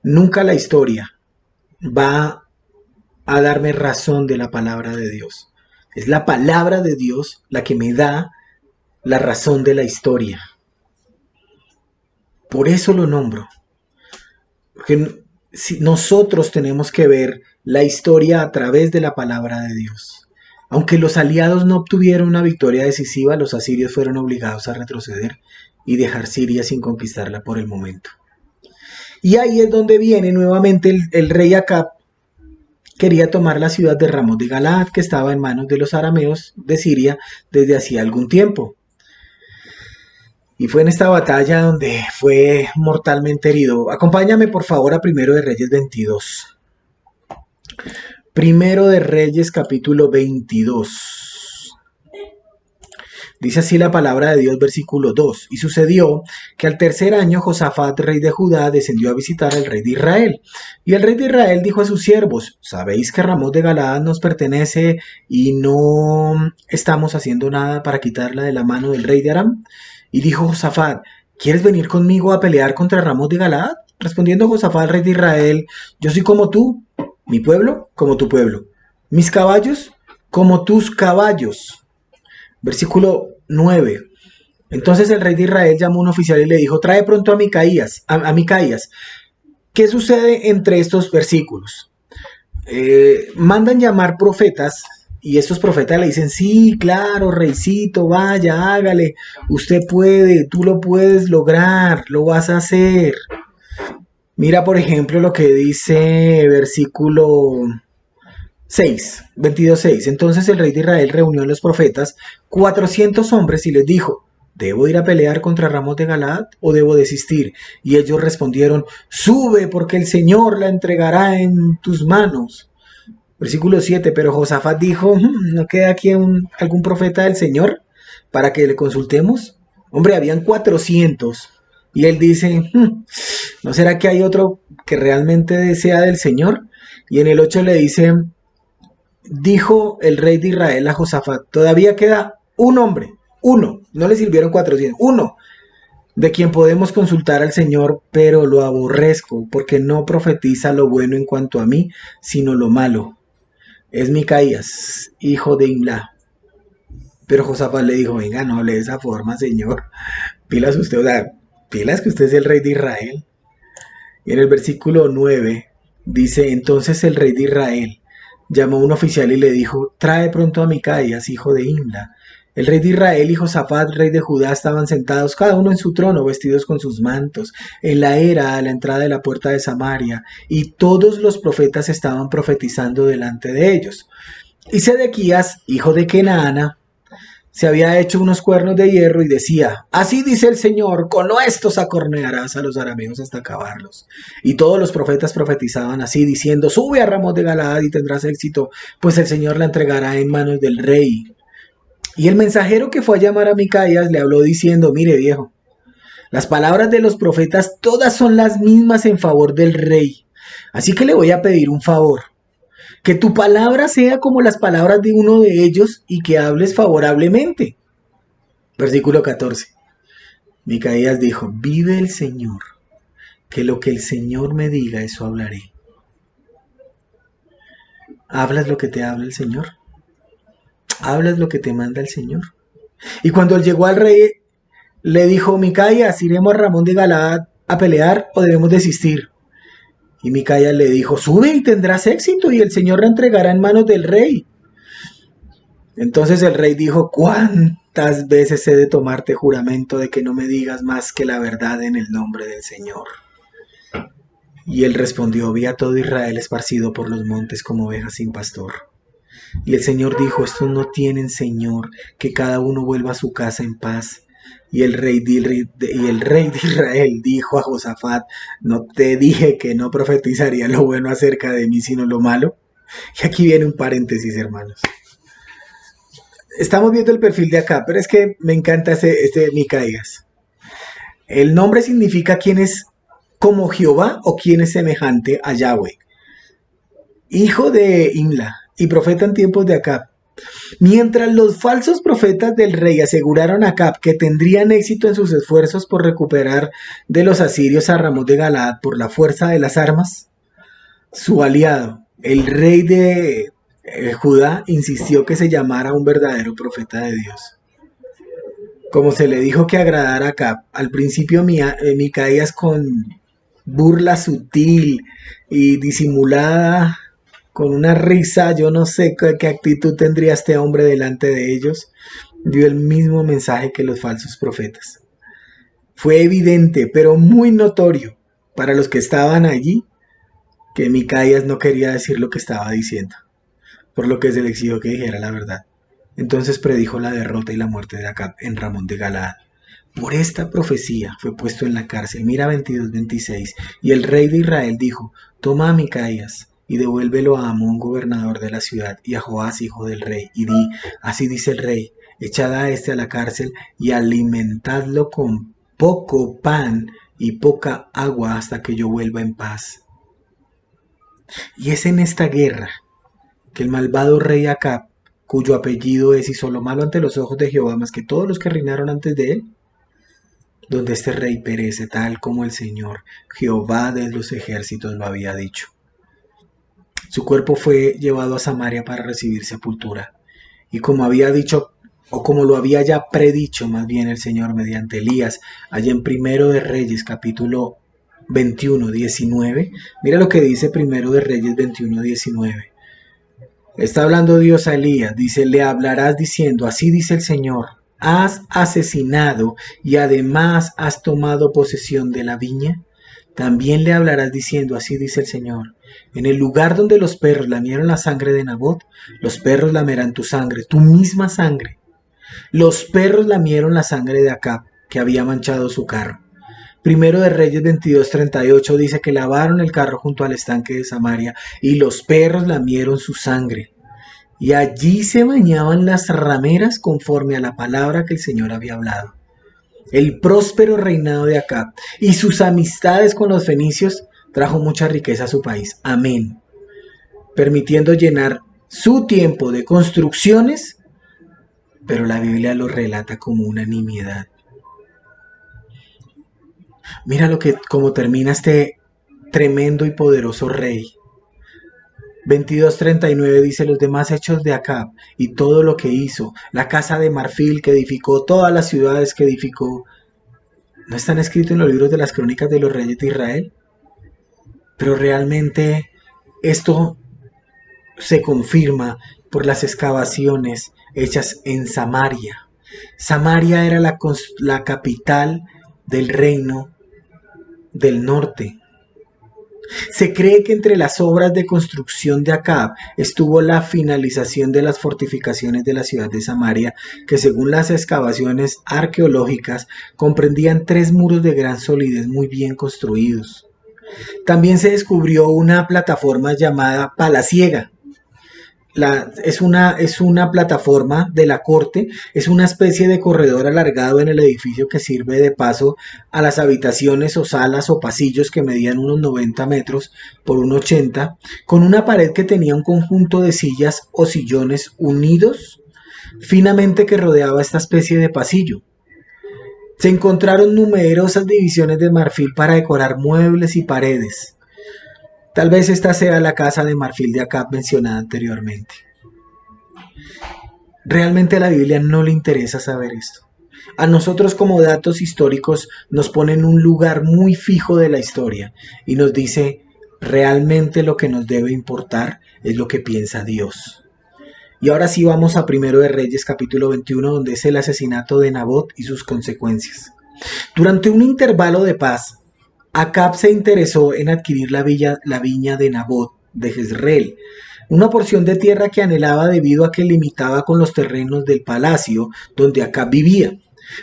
Nunca la historia va a darme razón de la palabra de Dios. Es la palabra de Dios la que me da la razón de la historia. Por eso lo nombro. Porque nosotros tenemos que ver la historia a través de la palabra de Dios. Aunque los aliados no obtuvieron una victoria decisiva, los asirios fueron obligados a retroceder y dejar Siria sin conquistarla por el momento. Y ahí es donde viene nuevamente el rey Acab. Quería tomar la ciudad de Ramot de Galaad, que estaba en manos de los arameos de Siria desde hacía algún tiempo. Y fue en esta batalla donde fue mortalmente herido. Acompáñame por favor a Primero de Reyes 22. Primero de Reyes capítulo 22. Dice así la palabra de Dios, versículo 2. Y sucedió que al tercer año Josafat, rey de Judá, descendió a visitar al rey de Israel. Y el rey de Israel dijo a sus siervos, ¿sabéis que Ramot de Galaad nos pertenece y no estamos haciendo nada para quitarla de la mano del rey de Aram? Y dijo Josafat, ¿quieres venir conmigo a pelear contra Ramot de Galaad? Respondiendo Josafat al rey de Israel, yo soy como tú, mi pueblo como tu pueblo, mis caballos como tus caballos. Versículo 9. Entonces el rey de Israel llamó a un oficial y le dijo, trae pronto a Micaías. ¿Qué sucede entre estos versículos? Mandan llamar profetas y estos profetas le dicen, sí, claro, reycito, vaya, hágale, usted puede, tú lo puedes lograr, lo vas a hacer. Mira, por ejemplo, lo que dice versículo 22:6. Entonces el rey de Israel reunió a los profetas 400 hombres y les dijo, ¿debo ir a pelear contra Ramot de Galaad o debo desistir? Y ellos respondieron, sube porque el Señor la entregará en tus manos. Versículo 7, pero Josafat dijo, ¿no queda aquí algún profeta del Señor para que le consultemos? Hombre, habían 400 y él dice, ¿no será que hay otro que realmente sea del Señor? Y en el 8 le dice, dijo el rey de Israel a Josafat, todavía queda un hombre, uno, no le sirvieron 400, uno, de quien podemos consultar al Señor, pero lo aborrezco, porque no profetiza lo bueno en cuanto a mí, sino lo malo. Es Micaías, hijo de Imlá. Pero Josafat le dijo, venga, no hable de esa forma, señor. Pilas usted, o sea, pilas que usted es el rey de Israel. Y en el versículo 9 dice, entonces el rey de Israel llamó a un oficial y le dijo, trae pronto a Micaías, hijo de Imla. El rey de Israel y Josafat, rey de Judá, estaban sentados cada uno en su trono, vestidos con sus mantos, en la era a la entrada de la puerta de Samaria, y todos los profetas estaban profetizando delante de ellos. Y Sedequías, hijo de Kenaana, se había hecho unos cuernos de hierro y decía, así dice el Señor, con estos acornearás a los arameos hasta acabarlos. Y todos los profetas profetizaban así, diciendo, sube a Ramón de Galaad y tendrás éxito, pues el Señor la entregará en manos del rey. Y el mensajero que fue a llamar a Micaías le habló diciendo, mire viejo, las palabras de los profetas todas son las mismas en favor del rey. Así que le voy a pedir un favor. Que tu palabra sea como las palabras de uno de ellos y que hables favorablemente. Versículo 14. Micaías dijo, vive el Señor, que lo que el Señor me diga, eso hablaré. ¿Hablas lo que te habla el Señor? ¿Hablas lo que te manda el Señor? Y cuando él llegó al rey, le dijo, Micaías, ¿iremos a Ramón de Galaad a pelear o debemos desistir? Y Micaías le dijo, sube y tendrás éxito y el Señor la entregará en manos del rey. Entonces el rey dijo, ¿cuántas veces he de tomarte juramento de que no me digas más que la verdad en el nombre del Señor? Y él respondió, vi a todo Israel esparcido por los montes como ovejas sin pastor. Y el Señor dijo, estos no tienen Señor, que cada uno vuelva a su casa en paz. Y el rey de Israel dijo a Josafat, ¿no te dije que no profetizaría lo bueno acerca de mí, sino lo malo? Y aquí viene un paréntesis, hermanos. Estamos viendo el perfil de acá, pero es que me encanta este Micaías. El nombre significa quién es como Jehová o quién es semejante a Yahweh. Hijo de Imla y profeta en tiempos de Acab. Mientras los falsos profetas del rey aseguraron a Acab que tendrían éxito en sus esfuerzos por recuperar de los asirios a Ramón de Galaad por la fuerza de las armas, su aliado, el rey de Judá, insistió que se llamara un verdadero profeta de Dios. Como se le dijo que agradara a Acab, al principio Micaías con burla sutil y disimulada, con una risa, yo no sé qué actitud tendría este hombre delante de ellos, dio el mismo mensaje que los falsos profetas. Fue evidente, pero muy notorio para los que estaban allí, que Micaías no quería decir lo que estaba diciendo, por lo que se le exigió que dijera la verdad. Entonces predijo la derrota y la muerte de Acab en Ramón de Galaad. Por esta profecía fue puesto en la cárcel. Mira 22-26. Y el rey de Israel dijo, toma a Micaías y devuélvelo a Amón, gobernador de la ciudad, y a Joás, hijo del rey, y di, así dice el rey, echad a este a la cárcel y alimentadlo con poco pan y poca agua hasta que yo vuelva en paz. Y es en esta guerra que el malvado rey Acab, cuyo apellido es hizo lo malo ante los ojos de Jehová más que todos los que reinaron antes de él, donde este rey perece tal como el Señor, Jehová de los ejércitos lo había dicho. Su cuerpo fue llevado a Samaria para recibir sepultura. Y como había dicho, o como lo había ya predicho más bien el Señor mediante Elías, allá en Primero de Reyes, capítulo 21-19, mira lo que dice Primero de Reyes 21-19. Está hablando Dios a Elías, dice, le hablarás diciendo, así dice el Señor, has asesinado y además has tomado posesión de la viña. También le hablarás diciendo, así dice el Señor, en el lugar donde los perros lamieron la sangre de Nabot, los perros lamerán tu sangre, tu misma sangre. Los perros lamieron la sangre de Acab, que había manchado su carro. Primero de Reyes 22:38 dice que lavaron el carro junto al estanque de Samaria y los perros lamieron su sangre. Y allí se bañaban las rameras conforme a la palabra que el Señor había hablado. El próspero reinado de Acab y sus amistades con los fenicios trajo mucha riqueza a su país. Amén. Permitiendo llenar su tiempo de construcciones, pero la Biblia lo relata como una nimiedad. Mira cómo termina este tremendo y poderoso rey. 22:39 dice: los demás hechos de Acab y todo lo que hizo, la casa de marfil que edificó, todas las ciudades que edificó, ¿no están escritos en los libros de las crónicas de los reyes de Israel? Pero realmente esto se confirma por las excavaciones hechas en Samaria. Samaria era la capital del reino del norte. Se cree que entre las obras de construcción de Acab estuvo la finalización de las fortificaciones de la ciudad de Samaria, que según las excavaciones arqueológicas comprendían 3 muros de gran solidez muy bien construidos. También se descubrió una plataforma llamada Palaciega. Es una plataforma de la corte, es una especie de corredor alargado en el edificio que sirve de paso a las habitaciones o salas o pasillos que medían unos 90 metros por unos 80, con una pared que tenía un conjunto de sillas o sillones unidos finamente que rodeaba esta especie de pasillo. Se encontraron numerosas divisiones de marfil para decorar muebles y paredes. Tal vez esta sea la casa de marfil de Acab mencionada anteriormente. Realmente a la Biblia no le interesa saber esto. A nosotros como datos históricos nos pone en un lugar muy fijo de la historia y nos dice realmente lo que nos debe importar es lo que piensa Dios. Y ahora sí vamos a Primero de Reyes capítulo 21, donde es el asesinato de Nabot y sus consecuencias. Durante un intervalo de paz, Acab se interesó en adquirir la viña de Nabot de Jezreel, una porción de tierra que anhelaba debido a que limitaba con los terrenos del palacio donde Acab vivía.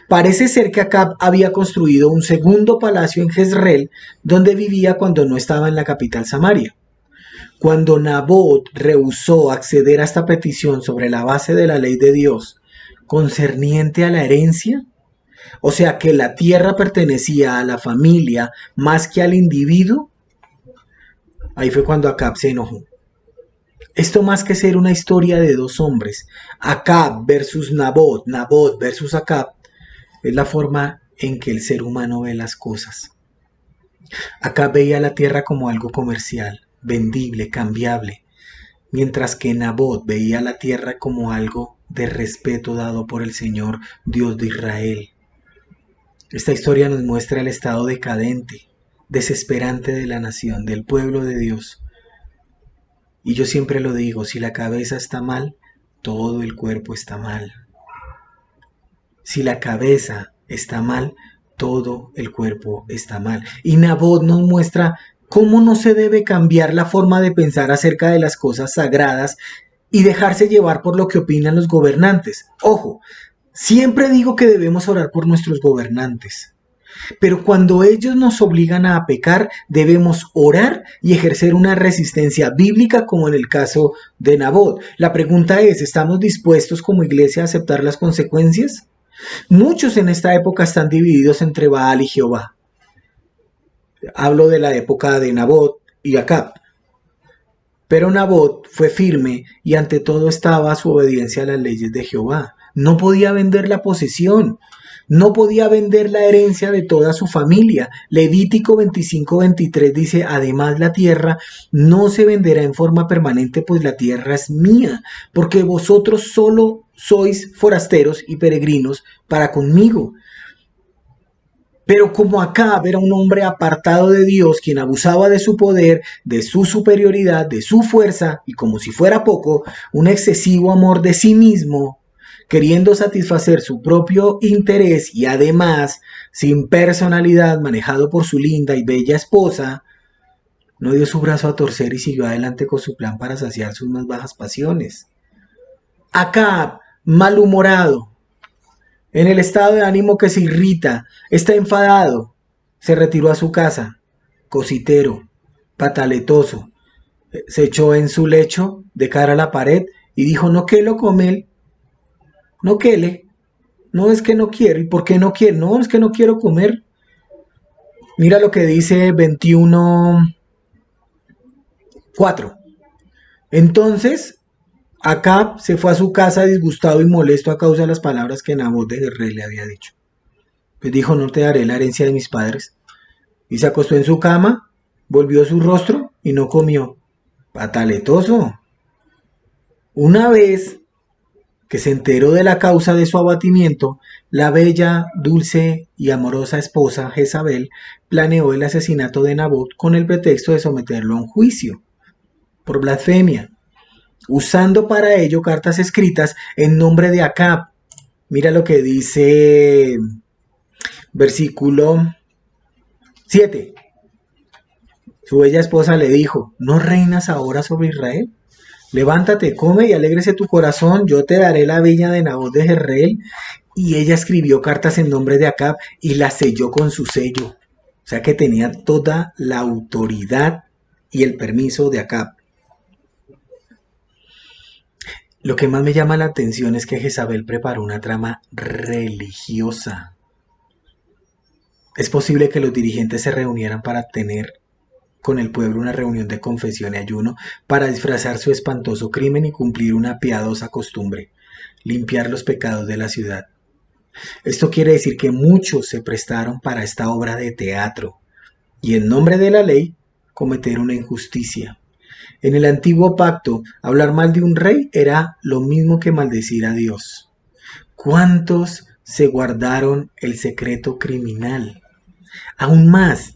Parece ser que Acab había construido un segundo palacio en Jezreel, donde vivía cuando no estaba en la capital Samaria. Cuando Nabot rehusó acceder a esta petición sobre la base de la ley de Dios concerniente a la herencia, o sea que la tierra pertenecía a la familia más que al individuo, ahí fue cuando Acab se enojó. Esto más que ser una historia de dos hombres, Acab versus Nabot, Nabot versus Acab, es la forma en que el ser humano ve las cosas. Acab veía la tierra como algo comercial, vendible, cambiable, mientras que Nabot veía la tierra como algo de respeto dado por el Señor, Dios de Israel. Esta historia nos muestra el estado decadente, desesperante de la nación, del pueblo de Dios. Y yo siempre lo digo, si la cabeza está mal, todo el cuerpo está mal. Si la cabeza está mal, todo el cuerpo está mal. Y Nabot nos muestra cómo no se debe cambiar la forma de pensar acerca de las cosas sagradas y dejarse llevar por lo que opinan los gobernantes. Ojo, siempre digo que debemos orar por nuestros gobernantes. Pero cuando ellos nos obligan a pecar, debemos orar y ejercer una resistencia bíblica como en el caso de Nabot. La pregunta es, ¿estamos dispuestos como iglesia a aceptar las consecuencias? Muchos en esta época están divididos entre Baal y Jehová. Hablo de la época de Nabot y Acab. Pero Nabot fue firme y ante todo estaba su obediencia a las leyes de Jehová. No podía vender la posesión. No podía vender la herencia de toda su familia. Levítico 25:23 dice, además la tierra no se venderá en forma permanente, pues la tierra es mía, porque vosotros solo sois forasteros y peregrinos para conmigo. Pero como Acab era un hombre apartado de Dios, quien abusaba de su poder, de su superioridad, de su fuerza, y como si fuera poco, un excesivo amor de sí mismo, queriendo satisfacer su propio interés y además sin personalidad, manejado por su linda y bella esposa, no dio su brazo a torcer y siguió adelante con su plan para saciar sus más bajas pasiones. Acab, malhumorado, en el estado de ánimo que se irrita, está enfadado, se retiró a su casa, cositero, pataletoso, se echó en su lecho de cara a la pared y dijo, no que lo come, no quele, no es que no quiero, ¿y por qué no quiere? No, es que no quiero comer. Mira lo que dice 21:4. Entonces Acab se fue a su casa disgustado y molesto a causa de las palabras que Nabot de Jezreel le había dicho. Pues dijo, no te daré la herencia de mis padres. Y se acostó en su cama, volvió su rostro y no comió. Pataletoso. Una vez que se enteró de la causa de su abatimiento, la bella, dulce y amorosa esposa Jezabel planeó el asesinato de Nabot con el pretexto de someterlo a un juicio por blasfemia, usando para ello cartas escritas en nombre de Acab. Mira lo que dice versículo 7. Su bella esposa le dijo: ¿no reinas ahora sobre Israel? Levántate, come y alégrese tu corazón, yo te daré la viña de Nabot de Jezreel. Y ella escribió cartas en nombre de Acab y las selló con su sello. O sea que tenía toda la autoridad y el permiso de Acab. Lo que más me llama la atención es que Jezabel preparó una trama religiosa. Es posible que los dirigentes se reunieran para tener con el pueblo una reunión de confesión y ayuno para disfrazar su espantoso crimen y cumplir una piadosa costumbre: limpiar los pecados de la ciudad. Esto quiere decir que muchos se prestaron para esta obra de teatro y, en nombre de la ley, cometer una injusticia. En el antiguo pacto, hablar mal de un rey era lo mismo que maldecir a Dios. ¿Cuántos se guardaron el secreto criminal? Aún más,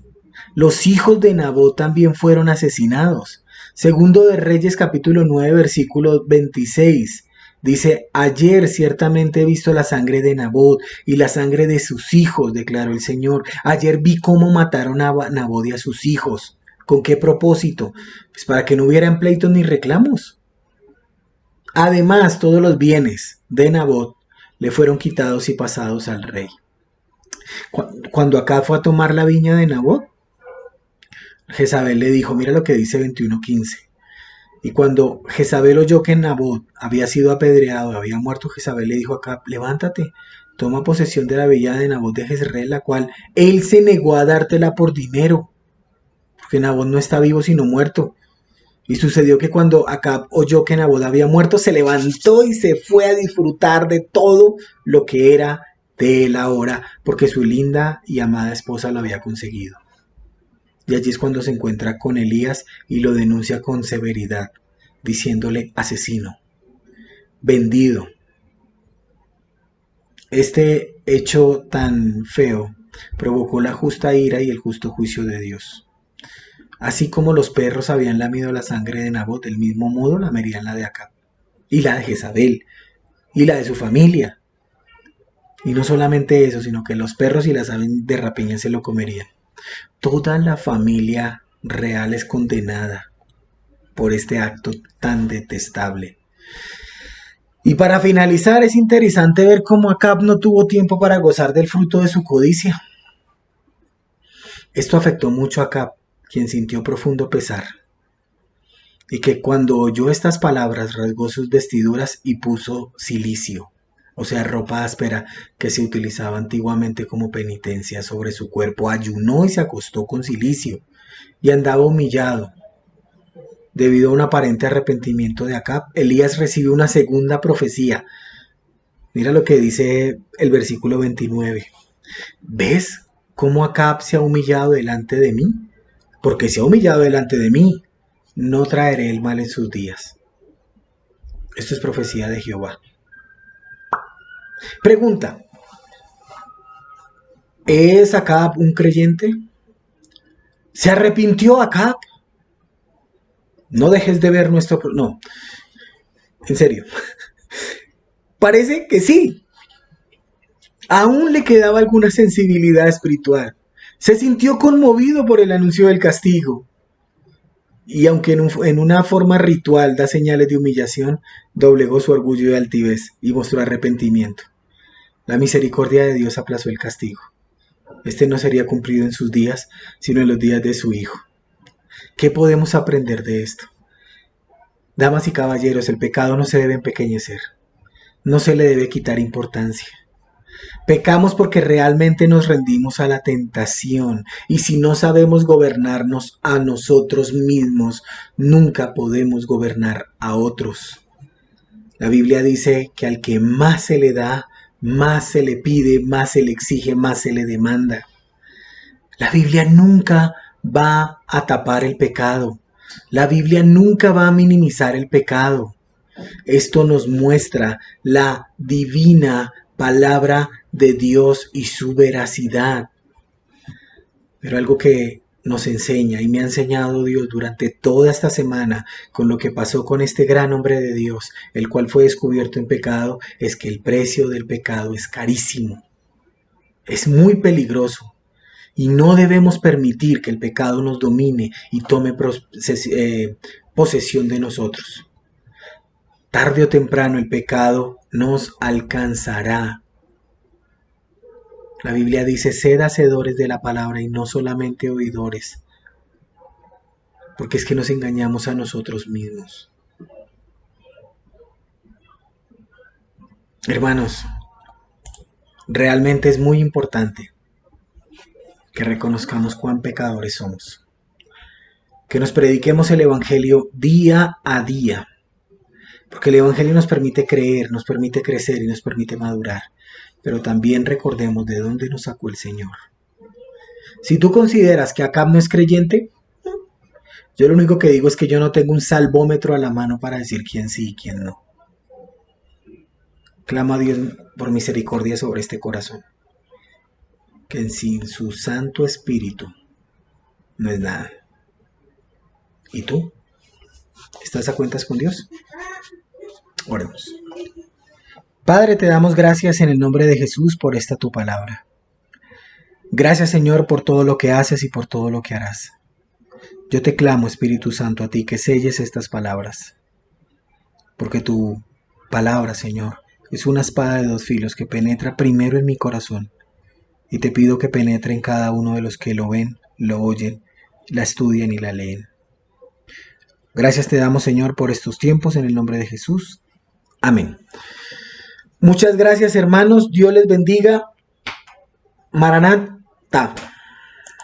los hijos de Nabot también fueron asesinados. Segundo de Reyes capítulo 9 versículo 26. Dice: ayer ciertamente he visto la sangre de Nabot y la sangre de sus hijos, declaró el Señor. Ayer vi cómo mataron a Nabot y a sus hijos. ¿Con qué propósito? Pues para que no hubieran pleitos ni reclamos. Además, todos los bienes de Nabot le fueron quitados y pasados al rey. Cuando Acab fue a tomar la viña de Nabot, Jezabel le dijo: mira lo que dice 21:15. Y cuando Jezabel oyó que Nabot había sido apedreado, había muerto, Jezabel le dijo a Acab: levántate, toma posesión de la viña de Nabot de Jezreel, la cual él se negó a dártela por dinero, porque Nabot no está vivo sino muerto. Y sucedió que cuando Acab oyó que Nabot había muerto, se levantó y se fue a disfrutar de todo lo que era de él ahora, porque su linda y amada esposa lo había conseguido. Y allí es cuando se encuentra con Elías y lo denuncia con severidad, diciéndole: asesino, vendido. Este hecho tan feo provocó la justa ira y el justo juicio de Dios. Así como los perros habían lamido la sangre de Nabot, del mismo modo lamerían la de Acab, y la de Jezabel, y la de su familia. Y no solamente eso, sino que los perros y las aves de rapiña se lo comerían. Toda la familia real es condenada por este acto tan detestable. Y para finalizar, es interesante ver cómo Acab no tuvo tiempo para gozar del fruto de su codicia. Esto afectó mucho a Acab, quien sintió profundo pesar, y que cuando oyó estas palabras rasgó sus vestiduras y puso cilicio, o sea, ropa áspera que se utilizaba antiguamente como penitencia, sobre su cuerpo. Ayunó y se acostó con cilicio, y andaba humillado. Debido a un aparente arrepentimiento de Acab, Elías recibió una segunda profecía. Mira lo que dice el versículo 29. ¿Ves cómo Acab se ha humillado delante de mí? Porque se ha humillado delante de mí, no traeré el mal en sus días. Esto es profecía de Jehová. Pregunta: ¿es Acab un creyente? ¿Se arrepintió Acab? No dejes de ver nuestro... No, en serio. Parece que sí. Aún le quedaba alguna sensibilidad espiritual. Se sintió conmovido por el anuncio del castigo. Y aunque en una forma ritual da señales de humillación, doblegó su orgullo y altivez y mostró arrepentimiento. La misericordia de Dios aplazó el castigo. Este no sería cumplido en sus días, sino en los días de su Hijo. ¿Qué podemos aprender de esto? Damas y caballeros, el pecado no se debe empequeñecer. No se le debe quitar importancia. Pecamos porque realmente nos rendimos a la tentación, y si no sabemos gobernarnos a nosotros mismos, nunca podemos gobernar a otros. La Biblia dice que al que más se le da, más se le pide, más se le exige, más se le demanda. La Biblia nunca va a tapar el pecado, La Biblia nunca va a minimizar el pecado. Esto nos muestra la divina palabra de Dios y su veracidad. Pero algo que nos enseña y me ha enseñado Dios durante toda esta semana con lo que pasó con este gran hombre de Dios, el cual fue descubierto en pecado, es que el precio del pecado es carísimo. Es muy peligroso y no debemos permitir que el pecado nos domine y tome posesión de nosotros. Tarde o temprano el pecado nos alcanzará. La Biblia dice, sed hacedores de la palabra y no solamente oidores, porque es que nos engañamos a nosotros mismos. Hermanos, realmente es muy importante que reconozcamos cuán pecadores somos, que nos prediquemos el Evangelio día a día, porque el Evangelio nos permite creer, nos permite crecer y nos permite madurar. Pero también recordemos de dónde nos sacó el Señor. Si tú consideras que Acab no es creyente, yo lo único que digo es que yo no tengo un salvómetro a la mano para decir quién sí y quién no. Clamo a Dios por misericordia sobre este corazón, que sin su Santo Espíritu no es nada. ¿Y tú? ¿Estás a cuentas con Dios? Oremos. Padre, te damos gracias en el nombre de Jesús por esta tu palabra. Gracias, Señor, por todo lo que haces y por todo lo que harás. Yo te clamo, Espíritu Santo, a ti que selles estas palabras, porque tu palabra, Señor, es una espada de dos filos que penetra primero en mi corazón, y te pido que penetre en cada uno de los que lo ven, lo oyen, la estudian y la leen. Gracias te damos, Señor, por estos tiempos, en el nombre de Jesús. Amén. Muchas gracias, hermanos. Dios les bendiga. Maranatha.